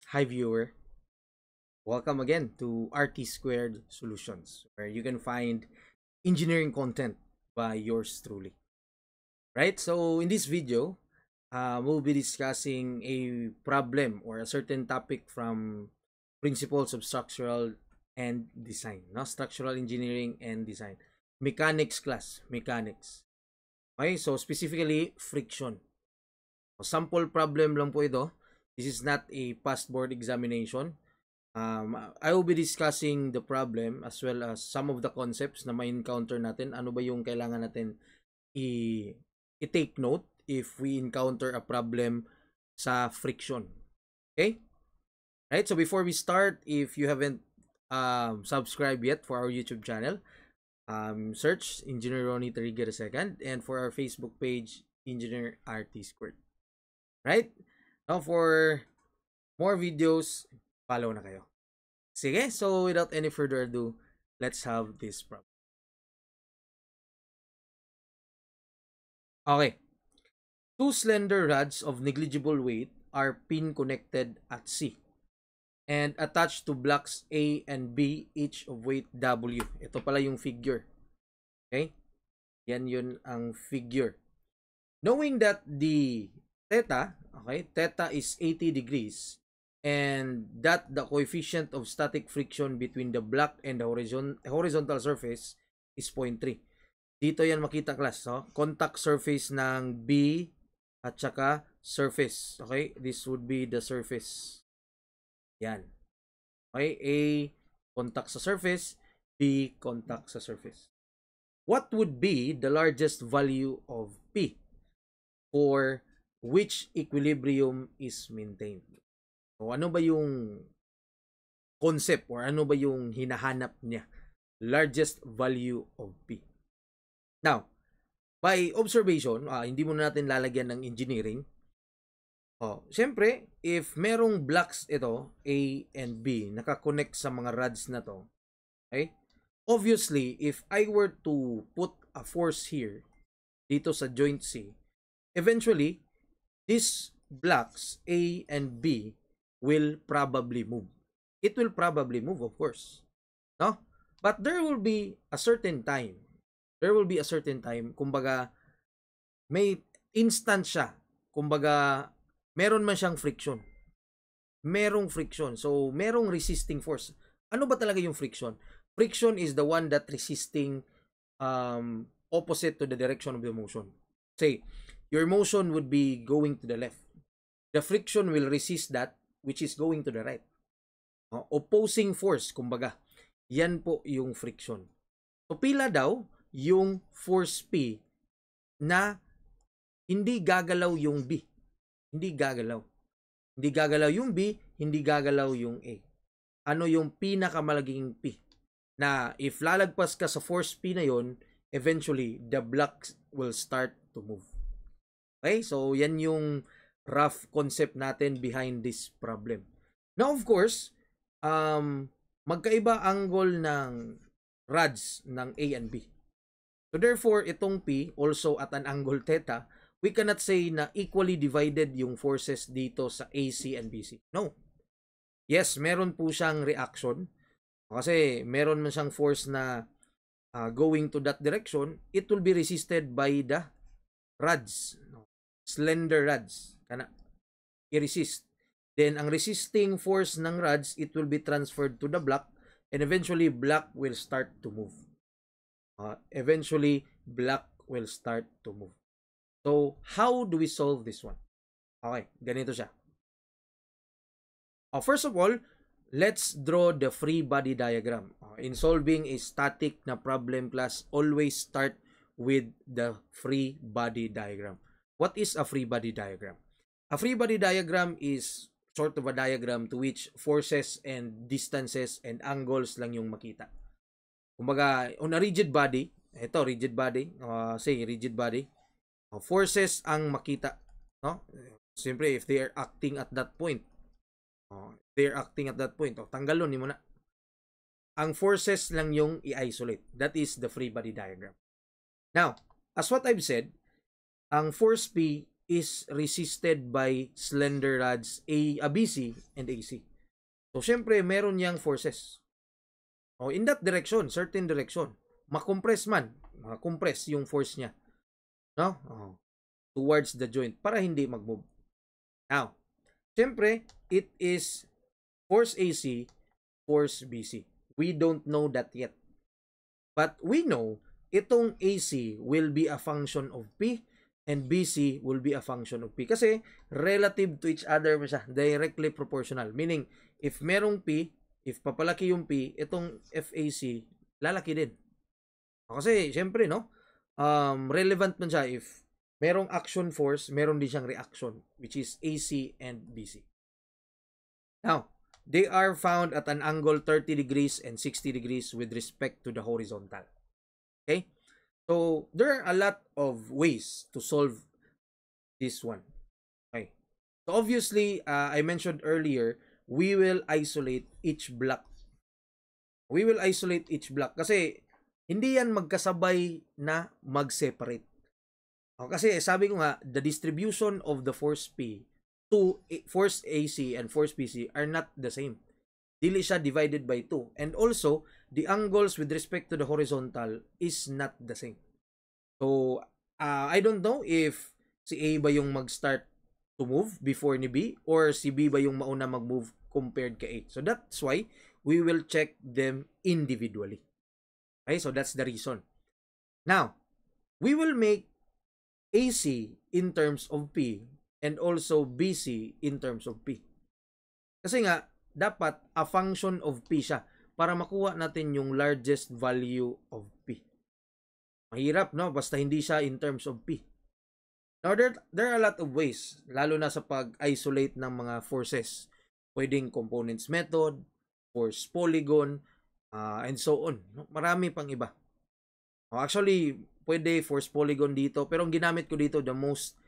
Hi viewer, welcome again to RT Squared Solutions, where you can find engineering content by yours truly. Right? So in this video, we'll be discussing a problem or a certain topic from principles of structural and design, no? Structural engineering and design. Mechanics class, mechanics. Okay, so specifically friction. Sample problem lang po ito. This is not a past board examination. I will be discussing the problem as well as some of the concepts na may encounter natin. Ano ba yung kailangan natin i-take note if we encounter a problem sa friction. Okay? Right? So before we start, if you haven't subscribed yet for our YouTube channel, search Engineer Ronnie Trigger II, and for our Facebook page, Engineer RT Squared. Right? Now for more videos, follow na kayo. Sige, so without any further ado, let's have this problem. Okay. Two slender rods of negligible weight are pin connected at C and attached to blocks A and B, each of weight W. Ito pala yung figure. Okay? Yan yun ang figure. Knowing that the theta, okay, theta is 80 degrees, and that the coefficient of static friction between the block and the horizontal surface is 0.3. Dito yan makita class, no? Contact surface ng B at saka surface. Okay? This would be the surface. Yan. Okay? A, contact sa surface. B, contact sa surface. What would be the largest value of P for which equilibrium is maintained? So, ano ba yung concept or ano ba yung hinahanap niya? Largest value of P. Now, by observation, hindi mo natin lalagyan ng engineering. Siyempre, if merong blocks ito, A and B, nakakonect sa mga rods na to, okay? Obviously, if I were to put a force here, dito sa joint C, eventually, these blocks A and B will probably move. It will probably move, of course. No? But there will be a certain time. Kumbaga, may instant siya. Kumbaga, meron man siyang friction. Merong friction. So, merong resisting force. Ano ba talaga yung friction? Friction is the one that resisting opposite to the direction of the motion. Say, your motion would be going to the left. The friction will resist that which is going to the right. Opposing force, kumbaga. Yan po yung friction. So, pila daw yung force P na hindi gagalaw yung B. Hindi gagalaw. Hindi gagalaw yung B, hindi gagalaw yung A. Ano yung pinakamalaking P? Na if lalagpas ka sa force P na yon, eventually, the blocks will start to move. Okay? So, yan yung rough concept natin behind this problem. Now, of course, magkaiba angle ng rods ng A and B. So, therefore, itong P, also at an angle theta, we cannot say na equally divided yung forces dito sa AC and BC. No. Yes, meron po siyang reaction. Kasi meron man siyang force na going to that direction, it will be resisted by the rods. Slender rods. Kana i-resist. Then, ang resisting force ng rods, it will be transferred to the block, and eventually, block will start to move. Block will start to move. So, how do we solve this one? Okay, ganito siya. First of all, let's draw the free body diagram. In solving a static na problem class, always start with the free body diagram. What is a free body diagram? A free body diagram is sort of a diagram to which forces and distances and angles lang yung makita. Kumbaga, on a rigid body, ito, rigid body, rigid body, forces ang makita, no? Siyempre, if they are acting at that point, tanggalon mo na. Ang forces lang yung i-isolate. That is the free body diagram. Now, as what I've said, ang force P is resisted by slender rods BC and AC. So, syempre, meron niyang forces. O, in that direction, certain direction, makompress man, makompress yung force niya, no? Towards the joint para hindi mag-move. Now, syempre, it is force AC, force BC. We don't know that yet. But we know itong AC will be a function of P and BC will be a function of P. Kasi relative to each other siya, directly proportional. Meaning, if merong P, if papalaki yung P, itong FAC, lalaki din. Kasi, syempre, no? Relevant man siya if merong action force, meron din siyang reaction, which is AC and BC. Now, they are found at an angle 30 degrees and 60 degrees with respect to the horizontal. Okay? So, there are a lot of ways to solve this one. Okay. So, obviously, I mentioned earlier, we will isolate each block. We will isolate each block kasi hindi yan magkasabay na mag-separate. Kasi sabi ko nga, the distribution of the force P to force AC and force BC are not the same. Dili siya divided by 2. And also, the angles with respect to the horizontal is not the same. So, I don't know if si A ba yung mag-start to move before ni B or si B ba yung mauna mag-move compared kay A. So, that's why we will check them individually. Okay, so that's the reason. Now, we will make AC in terms of P and also BC in terms of P. Kasi nga, dapat a function of P siya para makuha natin yung largest value of P. Mahirap, no? Basta hindi siya in terms of P. Now, there are a lot of ways, lalo na sa pag-isolate ng mga forces. Pwedeng components method, force polygon, and so on. Marami pang iba. Actually, pwede force polygon dito, pero ang ginamit ko dito, the most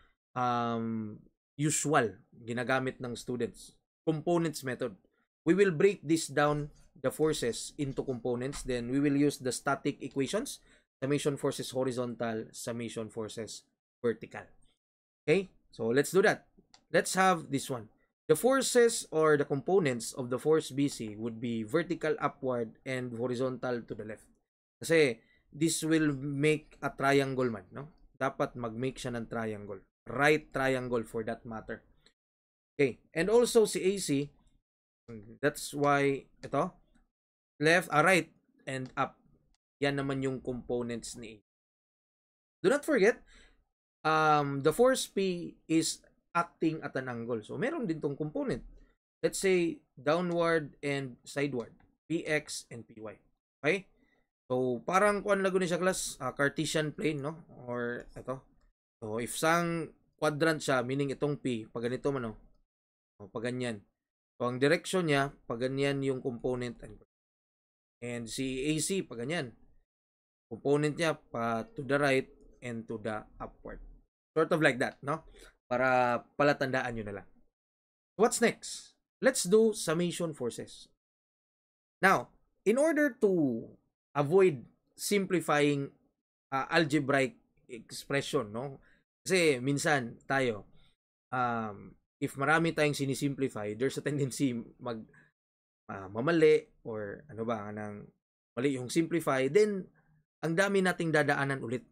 usual, ginagamit ng students, components method. We will break this down, the forces, into components. Then, we will use the static equations. Summation forces horizontal, summation forces vertical. Okay? So, let's do that. Let's have this one. The forces or the components of the force BC would be vertical upward and horizontal to the left. Kasi, this will make a triangle man, no? Dapat mag-make siya ng triangle. Right triangle for that matter. Okay. And also, si AC, that's why, ito, left, right, and up. Yan naman yung components ni A. Do not forget, the force P is acting at an angle. So, meron din tong component. Let's say, downward and sideward. PX and PY. Okay? So, parang kuan lago ni siya class, Cartesian plane, no? Or, ito. So, if sang quadrant siya, meaning itong P, pag ganito man, no? O, pag ganyan. So, ang direction niya, pag ganyan yung component. And si AC, pag ganyan. Component niya pa to the right and to the upward. Sort of like that, no? Para palatandaan nyo na lang. What's next? Let's do summation forces. Now, in order to avoid simplifying algebraic expression, no? Kasi minsan tayo, if marami tayong sinisimplify, there's a tendency mamali or ano ba, nang mali yung simplify, then ang dami nating dadaanan ulit.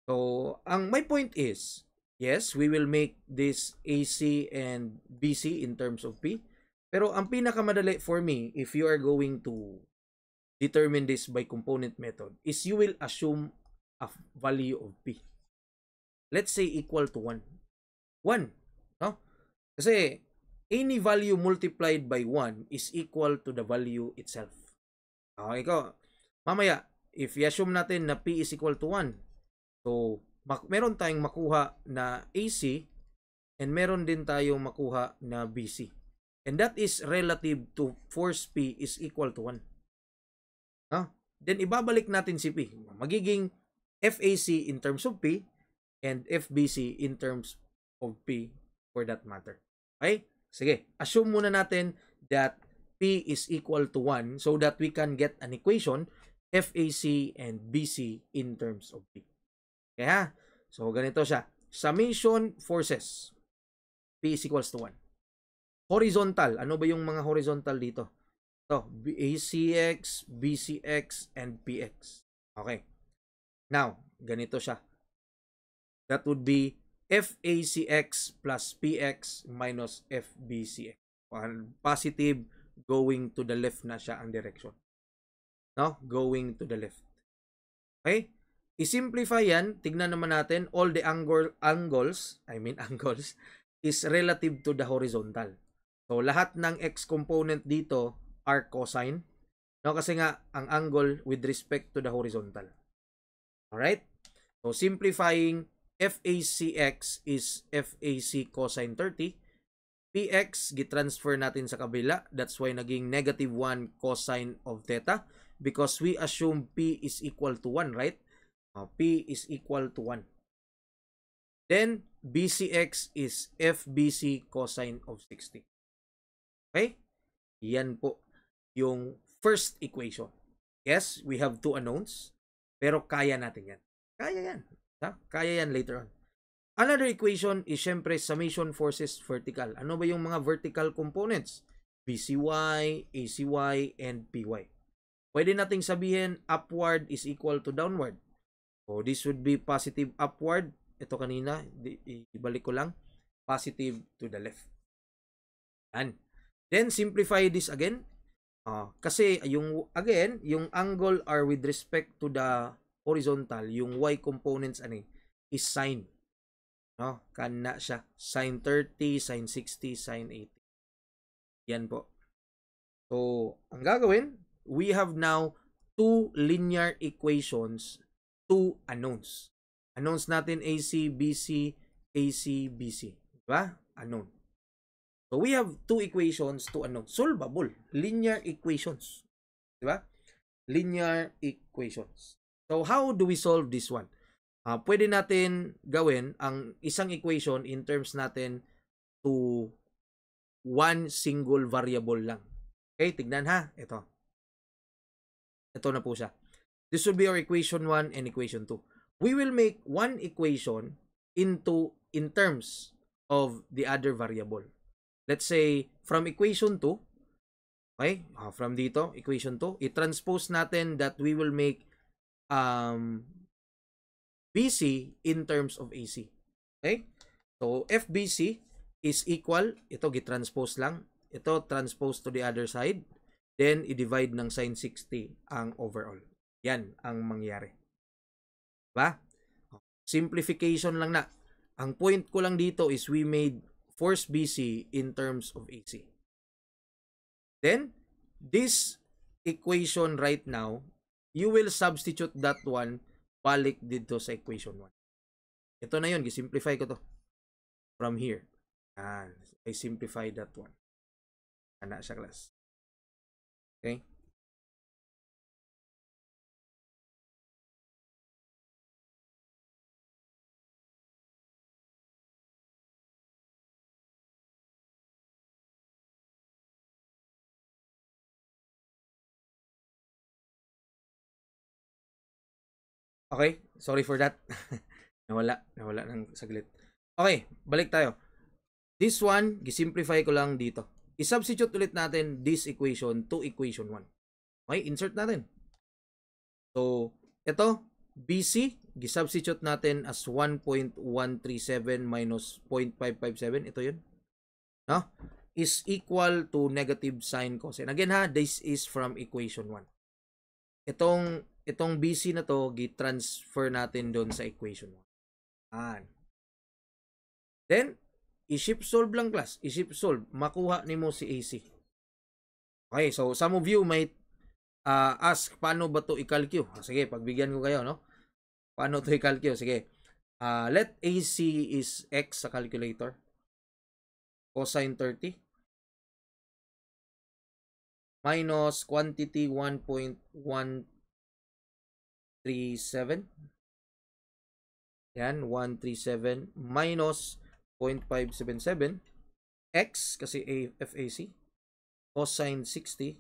So, my point is, yes, we will make this AC and BC in terms of P. Pero ang pinakamadali for me, if you are going to determine this by component method, is you will assume a value of P. Let's say equal to 1. 1. No? Kasi any value multiplied by 1 is equal to the value itself. Okay ko. Mamaya, if i-assume natin na P is equal to 1, so meron tayong makuha na AC and meron din tayong makuha na BC. And that is relative to force P is equal to 1. Then ibabalik natin si P. Magiging FAC in terms of P and FBC in terms of P for that matter. Okay? Sige, assume muna natin that P is equal to 1 so that we can get an equation FAC and BC in terms of P. Kaya, so ganito siya. summation forces. P is equals to 1. Horizontal. Ano ba yung mga horizontal dito? Ito, ACX, BCX, and PX. Okay. Now, ganito siya. That would be FACX plus PX minus FBCX. Positive, going to the left na siya ang direction. No? Going to the left. Okay? I-simplify yan. Tignan naman natin. All the angles is relative to the horizontal. So, lahat ng x component dito are cosine. No? Kasi nga, ang angle with respect to the horizontal. Alright? So, simplifying, FACX is FAC cosine 30. PX, gitransfer natin sa kabila. That's why naging negative 1 cosine of theta. Because we assume P is equal to 1, right? P is equal to 1. Then, BCX is FBC cosine of 60. Okay? Yan po yung first equation. Yes, we have two unknowns. Pero kaya natin yan. Kaya yan. Kaya yan later on. Another equation is syempre summation forces vertical. Ano ba yung mga vertical components? BCY, ACY, and PY. Pwede nating sabihin upward is equal to downward. So this would be positive upward. Ito kanina, ibalik ko lang. Positive to the left. And then simplify this again. Kasi yung angle are with respect to the horizontal, yung y components is sine. No? Kana siya. Sine 30, sine 60, sine 80. Yan po. So, ang gagawin, we have now two linear equations, two unknowns. Unknowns natin AC, BC, AC, BC. Diba? Unknown. So, we have two equations, two unknowns. Solvable. Linear equations. Diba? Linear equations. So, how do we solve this one? Pwede natin gawin ang isang equation in terms natin to one single variable lang. Okay, tignan ha. Ito. Ito na po siya. This will be our equation 1 and equation 2. We will make one equation in terms of the other variable. Let's say, from equation 2, okay, from dito, equation 2, i-transpose natin that we will make BC in terms of AC. Okay? So, FBC is equal, ito gitranspose lang, ito transpose to the other side, then i-divide ng sine 60 ang overall. Yan ang mangyari. Diba? Simplification lang na. Ang point ko lang dito is we made force BC in terms of AC. Then, this equation right now, you will substitute that one balik dito sa equation 1. Ito na yun, gisimplify ko to. From here. I simplify that one. Ana siya, class. Okay? Okay, sorry for that. nawala ng saglit. Okay, balik tayo. This one, gisimplify ko lang dito. I-substitute ulit natin this equation to equation 1. Okay, insert natin. So, ito, BC, gisubstitute natin as 1.137 minus 0.557. Ito yun. No? Is equal to negative sine cosine. Again ha, this is from equation 1. Itong BC na to, gi-transfer natin doon sa equation 1. Then, i-shift solve lang, class. I-shift solve. Makuha ni mo si AC. Okay, so some of you might ask, paano ba to i-calculate? Sige, pagbigyan ko kayo, no? Paano to i-calculate? Sige. Let AC is X sa calculator. Cosine 30. Minus quantity 1.137. Yan, 137 minus 0.577 x kasi FAC cosine 60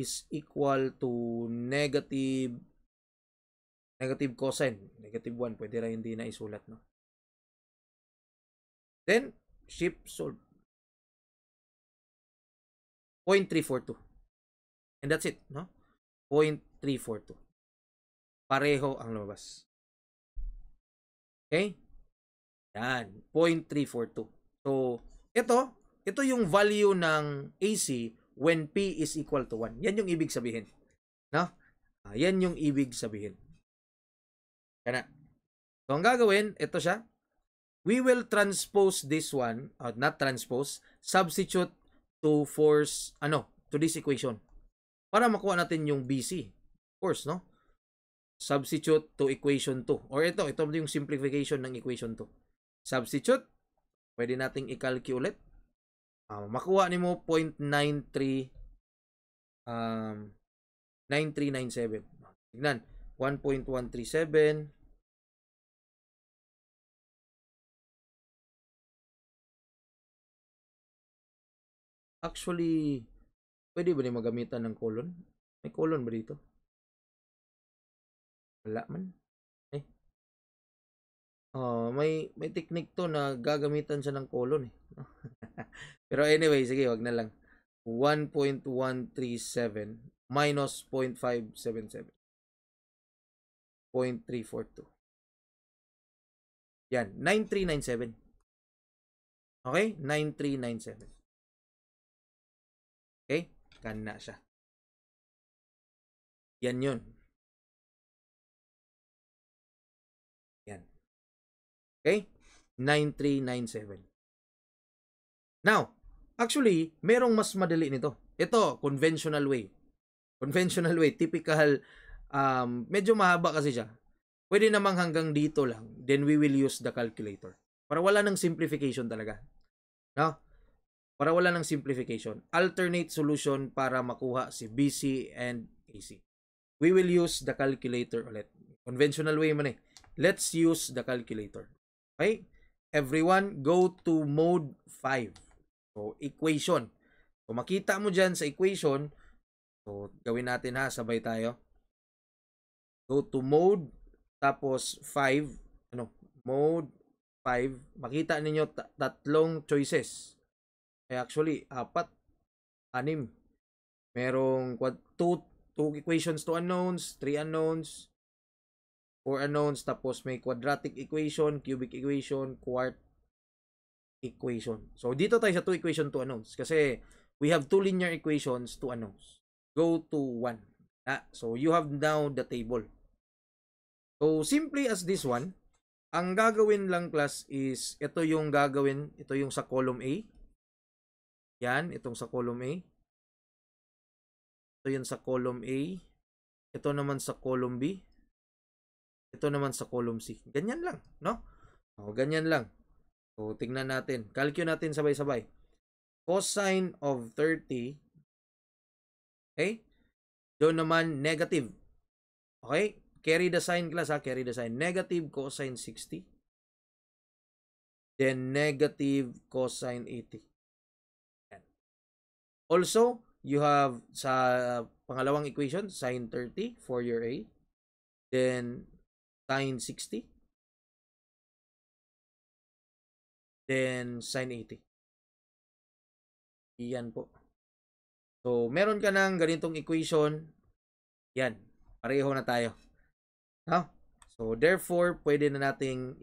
is equal to negative Negative cosine, negative 1, pwede rin hindi na isulat, no? Then, shift solve. 0.342. And that's it, no? 0.342. Pareho ang lumabas. Okay? Yan, 0.342. So, ito yung value ng AC when P is equal to 1. Yan yung ibig sabihin. No? Yan yung ibig sabihin. Kana. So, ang gagawin, ito siya. We will transpose this one, not transpose, substitute to force, to this equation. Para makuha natin yung BC. Of course, no? Substitute to equation 2. Or ito yung simplification ng equation 2. Substitute, pwede nating i-calculate. Makuha ni mo 0.93 9397. Tignan, 1.137. Actually, pwede ba ni magamitan ng colon? May colon ba dito? Wala man. May technique to na gagamitan siya ng colon eh. Pero anyway, sige, wag na lang. 1.137 minus 0.577. 0.342. Yan, 9397. Okay? 9397. Okay? Kana siya. Yan yun. Yan. Okay? 9397. Now, actually, merong mas madali nito. Ito, conventional way. Conventional way, typical, medyo mahaba kasi siya. Pwede namang hanggang dito lang. Then we will use the calculator. Para wala ng simplification talaga. No? Para wala ng simplification. Alternate solution para makuha si BC and AC. We will use the calculator ulit. Conventional way man eh. Let's use the calculator. Okay? Everyone, go to mode 5. So, equation. So, makita mo dyan sa equation. So, gawin natin ha. Sabay tayo. Go to mode. Tapos, 5. Mode 5. Makita ninyo tatlong choices. Actually, 4. 6. Merong 2 equations, 2 unknowns, 3 unknowns, 4 unknowns, tapos may quadratic equation, cubic equation, quartic equation. So, dito tayo sa 2 equation, 2 unknowns. Kasi, we have 2 linear equations, 2 unknowns. Go to 1. So, you have now the table. So, simply as this one, ang gagawin lang class is, ito yung gagawin, ito yung sa column A. Yan, itong sa column A. Ito yun sa column A. Ito naman sa column B. Ito naman sa column C. Ganyan lang, no? Ganyan lang. So, tingnan natin. Calculate natin sabay-sabay. Cosine of 30. Okay? Doon naman, negative. Okay? Carry the sign class ha. Carry the sign. Negative cosine 60. Then, negative cosine 80. Also, you have sa pangalawang equation, sine 30 for your A. Then, sine 60. Then, sine 80. Iyan po. So, meron ka ng ganitong equation. Yan. Pareho na tayo. No? So, therefore, pwede na nating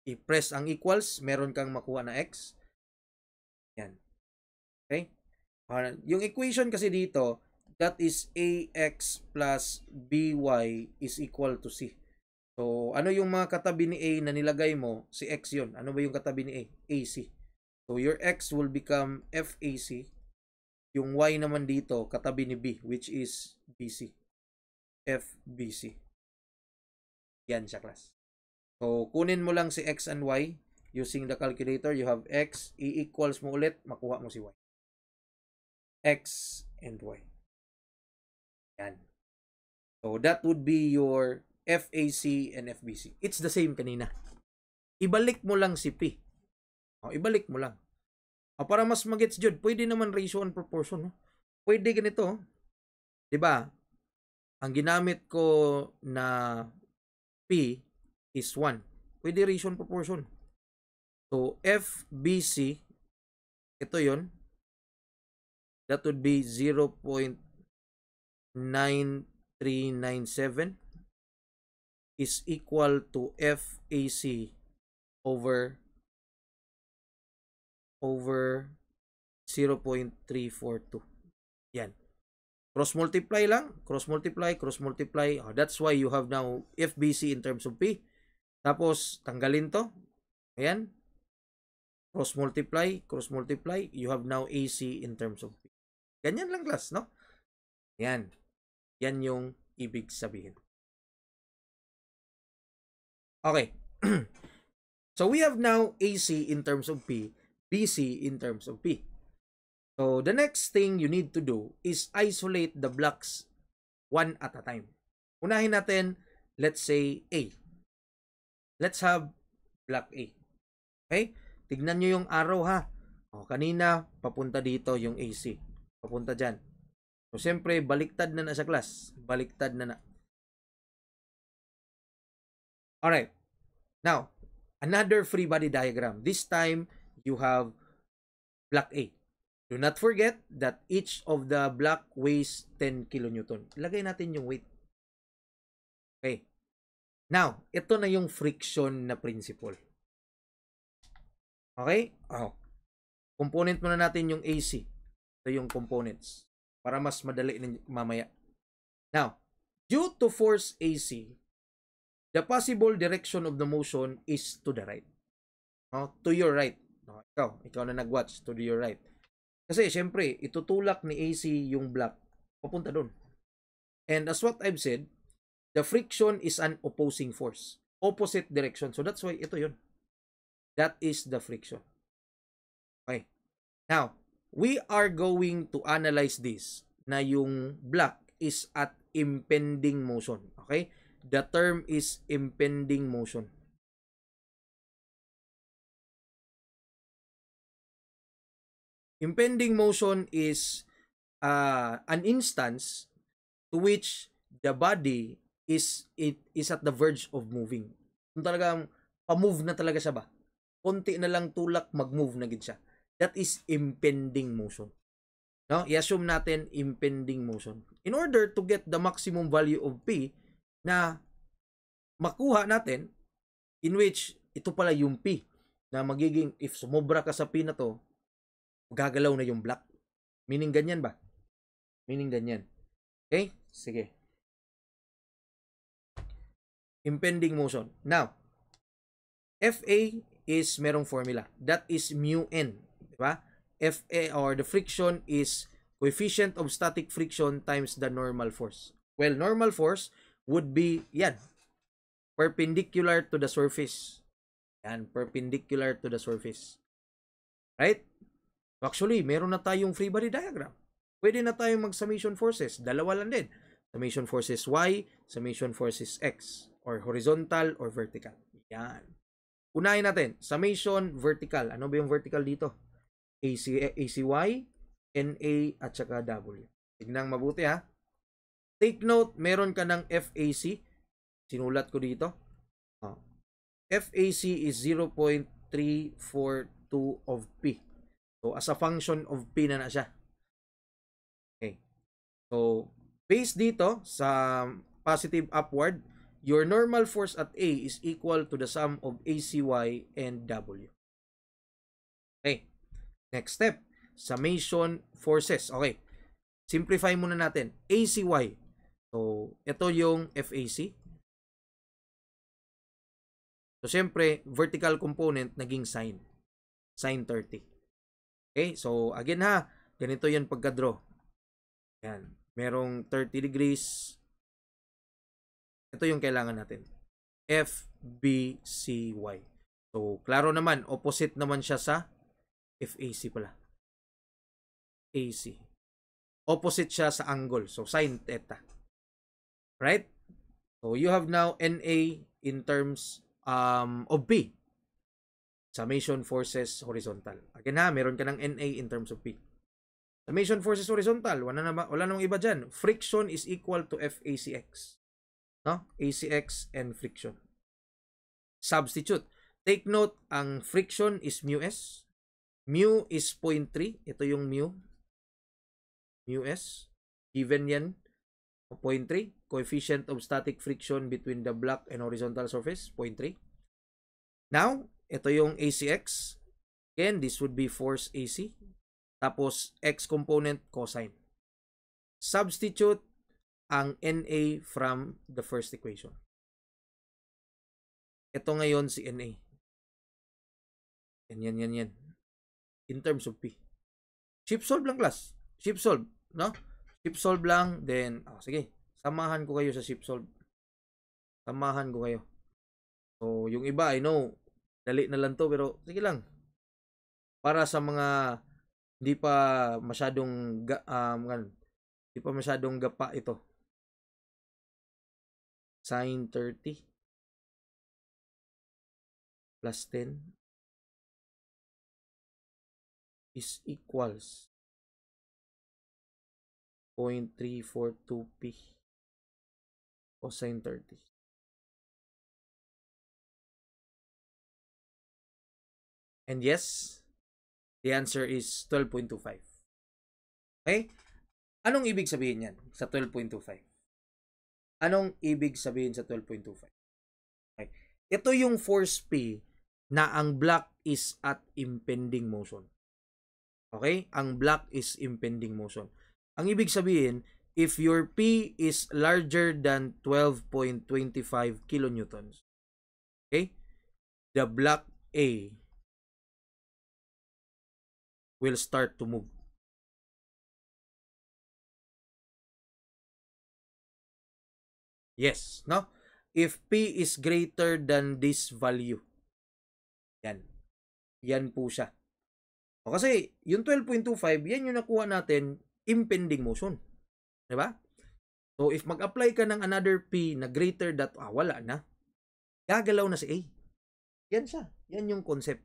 i-press ang equals. Meron kang makuha na x. Yan. Okay? Yung equation kasi dito, that is ax plus by is equal to c. So, ano yung mga katabi ni A na nilagay mo? Si x yun. Ano ba yung katabi ni A? AC. So, your x will become FAC. Yung y naman dito, katabi ni B, which is BC. FBC. Yan siya, class. So, kunin mo lang si x and y. Using the calculator, you have x. I-equals mo ulit, makuha mo si y. X and y. Yan. So, that would be your FAC and FBC. It's the same kanina. Ibalik mo lang si P. Ibalik mo lang. Para mas magets jud, pwede naman ratio and proportion. No? Pwede ganito. 'Di ba? Ang ginamit ko na P is 1. Pwede ratio proportion. So, FBC, ito yon, that would be 0.9397 is equal to FAC over 0.342. Yan. Cross multiply lang. Cross multiply, cross multiply. That's why you have now FBC in terms of P. Tapos, tanggalin to. Ayan. Cross multiply, cross multiply. You have now AC in terms of P. Ganyan lang, class, no? Yan. Yan yung ibig sabihin. Okay. So, we have now AC in terms of P, BC in terms of P. So, the next thing you need to do is isolate the blocks one at a time. Unahin natin, let's say, A. Let's have block A. Okay? Tignan nyo yung arrow, ha. O, kanina, papunta dito yung AC. Papunta dyan. So, siyempre, baliktad na sa class. Baliktad na. Alright. Now, another free body diagram. This time, you have block A. Do not forget that each of the block weighs 10 kilonewton. Ilagay natin yung weight. Okay. Now, ito na yung friction na principle. Okay? Oh. Component muna natin yung AC. Ito yung components. Para mas madali mamaya. Now, due to force AC, the possible direction of the motion is to the right. To your right. Ikaw na nag-watch, to your right. Kasi, syempre, itutulak ni AC yung block papunta doon. And as what I've said, the friction is an opposing force. Opposite direction. So, that's why ito yun. That is the friction. Okay. Now, we are going to analyze this na yung block is at impending motion. Okay? The term is impending motion. Impending motion is an instance to which the body is at the verge of moving. Kung talagang pa-move na talaga siya ba? Konti na lang tulak, mag-move na gid siya. That is impending motion. No? I-assume natin impending motion. In order to get the maximum value of P na makuha natin, in which ito pala yung P na magiging, if sumobra ka sa P na to, gagalaw na yung block. Meaning ganyan ba? Meaning ganyan. Okay? Sige. Impending motion. Now, FA is merong formula. That is mu n. Diba? FA or the friction is coefficient of static friction times the normal force. Well, normal force would be, yan, perpendicular to the surface. Yan, perpendicular to the surface. Right? Actually, meron na tayong free body diagram. Pwede na tayong mag-summation forces. Dalawa lang din. Summation forces Y, summation forces X. Or horizontal or vertical. Yan. Unahin natin. Summation vertical. Ano ba yung vertical dito? ACY, NA, at saka W. Tignan mabuti, ha. Take note, meron ka ng FAC. Sinulat ko dito. FAC is 0.342 of P. So, as a function of P na siya. Okay. So, based dito sa positive upward, your normal force at A is equal to the sum of ACY and W. Okay. Next step. Summation forces. Okay. Simplify muna natin. ACY. So, ito yung FAC. So, syempre, vertical component naging sine. Sine 30. Okay, so again ha, ganito yan pagka-draw. Yan, merong 30 degrees. Ito yung kailangan natin. FBCY. So, klaro naman, opposite naman siya sa FAC pala. AC. Opposite siya sa angle. So, sine theta. Right? So, you have now NA in terms of B. Summation forces horizontal. Again ha, meron ka ng NA in terms of P. Summation forces horizontal, wala namang iba dyan. Friction is equal to FACX. no? ACX and friction. Substitute. Take note, ang friction is mu s. Mu is 0.3. Ito yung mu. Mu s. Given yan. 0.3. Coefficient of static friction between the block and horizontal surface. 0.3. Now, ito yung ACX. Again, this would be force AC. Tapos, X component cosine. Substitute ang NA from the first equation. Ito ngayon si NA. Yan. In terms of P. Ship solve lang, class. Ship solve, no? Ship solve lang, then, sige. Samahan ko kayo sa ship solve. Samahan ko kayo. So, yung iba, I know, dali na lang to, pero sige lang. Para sa mga hindi pa masyadong gapa ito. Sin 30 plus 10 is equals 0.342p cosine 30. And yes, the answer is 12.25. Okay? Anong ibig sabihin yan sa 12.25? Anong ibig sabihin sa 12.25? Okay. Ito yung force P na ang block is at impending motion. Okay? Ang block is impending motion. Ang ibig sabihin, if your P is larger than 12.25 kilonewtons, okay, the block A will start to move. Yes, no? If P is greater than this value, yan po siya. O kasi, yung 12.25, yan yung nakuha natin, impending motion. Diba? So, if mag-apply ka ng another P na greater that, wala na. Gagalaw na si A. Yan siya. Yan yung concept.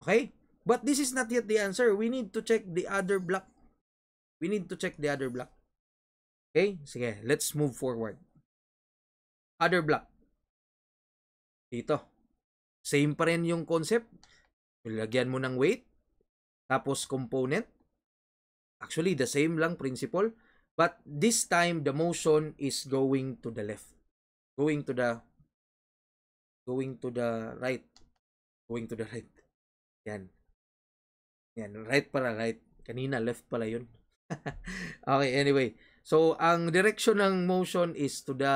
Okay? But this is not yet the answer. We need to check the other block. Okay? Sige, let's move forward. Other block. Dito. Same pa rin yung concept. Lagyan mo ng weight. Tapos component. Actually, the same lang principle. But this time, the motion is going to the left. Going to the right. Going to the right. Yan. Right para right. Kanina, left pala yun. Okay, anyway. So, ang direction ng motion is to the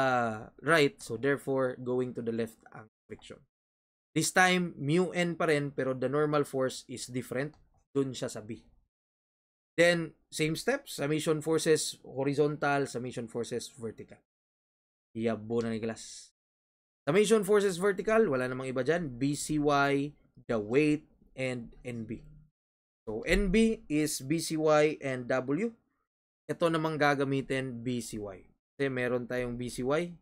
right. So, therefore, going to the left ang friction. This time, mu n pa rin, pero the normal force is different. Dun siya sa B. Then, same steps. Summation forces horizontal, summation forces vertical. Iyabo na ni class. Summation forces vertical, wala namang iba dyan. BCY, the weight, and NB. So, NB is BCY and W. Ito namang gagamitin BCY. Kasi meron tayong BCY.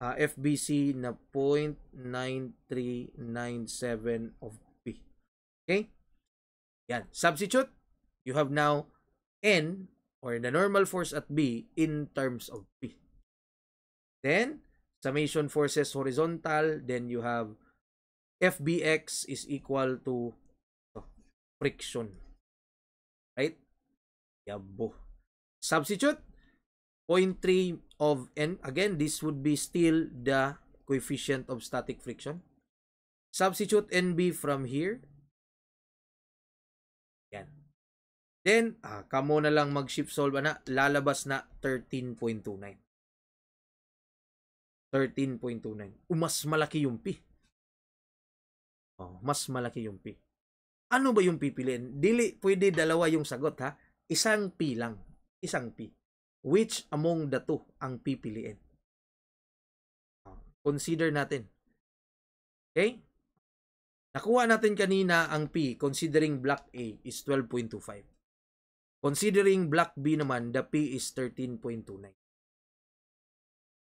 FBC na 0.9397 of P. Okay? Yan. Substitute. You have now N, or the normal force at B, in terms of P. Then, summation forces horizontal. Then, you have FBX is equal to friction. Right? Yabo. Substitute. 0.3 of N. Again, this would be still the coefficient of static friction. Substitute NB from here. Yan. Then, kamo na lang mag-shift solve na. Lalabas na 13.29. 13.29. Mas malaki yung P. Mas malaki yung P. Ano ba yung pipiliin? Dili, pwede dalawa yung sagot, ha? Isang P lang. Isang P. Which among the two ang pipiliin? Consider natin. Okay? Nakuha natin kanina ang P considering block A is 12.25. Considering block B naman, the P is 13.29.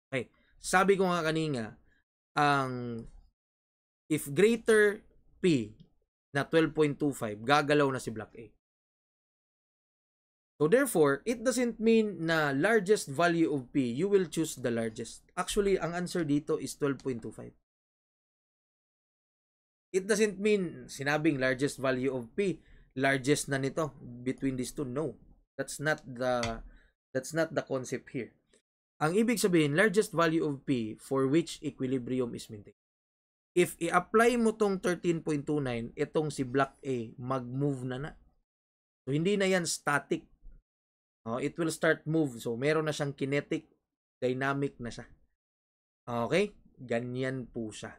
Okay. Sabi ko nga kanina, if greater P na 12.25, gagalaw na si block A. So therefore, it doesn't mean na largest value of P, you will choose the largest. Actually, ang answer dito is 12.25. It doesn't mean sinabing largest value of P, largest na nito between these two. No. That's not the concept here. Ang ibig sabihin, largest value of P for which equilibrium is maintained. If i-apply mo tong 13.29, itong si block A, mag-move na. So, hindi na yan static. It will start move. So, meron na siyang kinetic, dynamic na siya. Okay? Ganyan po siya.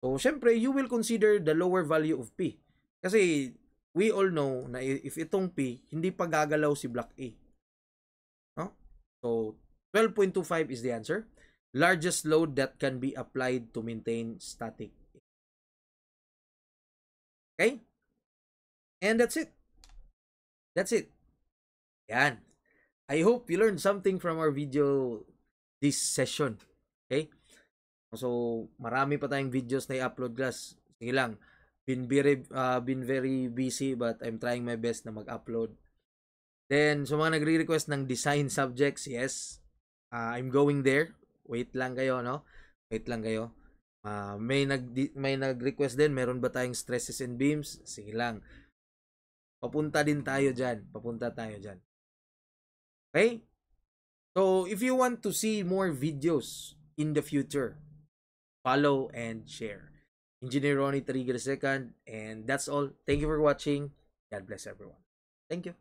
So, syempre, you will consider the lower value of P. Kasi, we all know na if itong P, hindi pa gagalaw si block A. So, 12.25 is the answer. Largest load that can be applied to maintain static. Okay? And that's it. That's it. Yan. I hope you learned something from our video this session. Okay? So, marami pa tayong videos na i-upload, class. Sige lang. Been very busy but I'm trying my best na mag-upload. Then, so mga nagre-request ng design subjects, yes. I'm going there. Wait lang kayo, no? Wait lang kayo. May nag-request din, meron ba tayong stresses and beams? Sige lang. Papunta tayo dyan. Okay? So, if you want to see more videos in the future, follow and share. Engineer Ronnie Trigger II, and that's all. Thank you for watching. God bless everyone. Thank you.